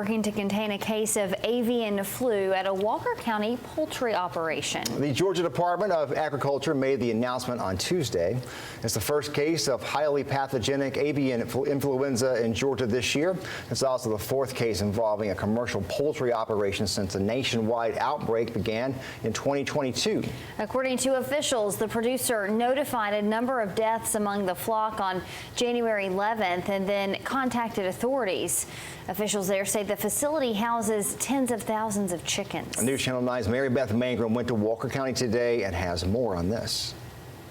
working to contain a case of avian flu at a Walker County poultry operation. The Georgia Department of Agriculture made the announcement on Tuesday. It's the first case of highly pathogenic avian influenza in Georgia this year. It's also the fourth case involving a commercial poultry operation since the nationwide outbreak began in 2022. According to officials, the producer notified a number of deaths among the flock on January 11th and then contacted authorities. Officials there say the facility houses tens of thousands of chickens. News Channel 9's Mary Beth Mangrum went to Walker County today and has more on this.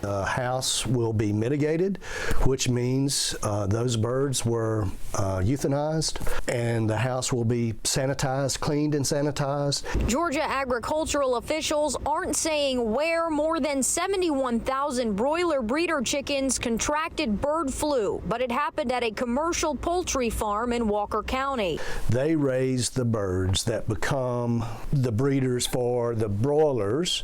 The house will be mitigated, which means those birds were euthanized, and the house will be sanitized, cleaned and sanitized. Georgia agricultural officials aren't saying where more than 71,000 broiler breeder chickens contracted bird flu, but it happened at a commercial poultry farm in Walker County. They raise the birds that become the breeders for the broilers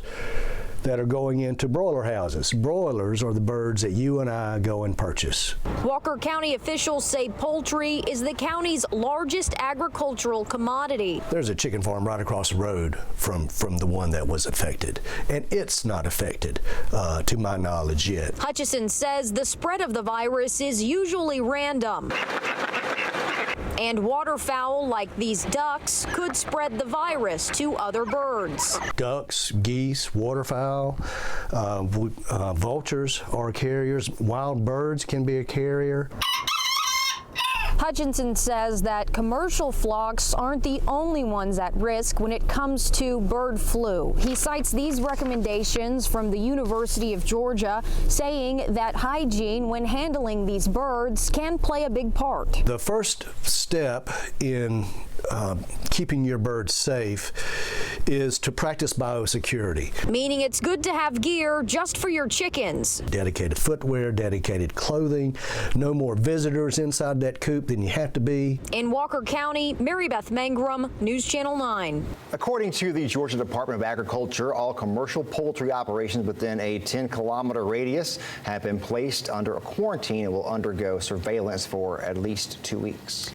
that are going into broiler houses. Broilers are the birds that you and I go and purchase. Walker County officials say poultry is the county's largest agricultural commodity. There's a chicken farm right across the road from the one that was affected, and it's not affected to my knowledge yet. Hutchison says the spread of the virus is usually random. And waterfowl like these ducks could spread the virus to other birds. Ducks, geese, waterfowl, vultures are carriers. Wild birds can be a carrier. Hutchinson says that commercial flocks aren't the only ones at risk when it comes to bird flu. He cites these recommendations from the University of Georgia, saying that hygiene when handling these birds can play a big part. The first step in keeping your birds safe is to practice biosecurity. Meaning it's good to have gear just for your chickens. Dedicated footwear, dedicated clothing, no more visitors inside that coop than you have to be. In Walker County, Mary Beth Mangrum, News Channel 9. According to the Georgia Department of Agriculture, all commercial poultry operations within a 10-kilometer radius have been placed under a quarantine and will undergo surveillance for at least 2 weeks.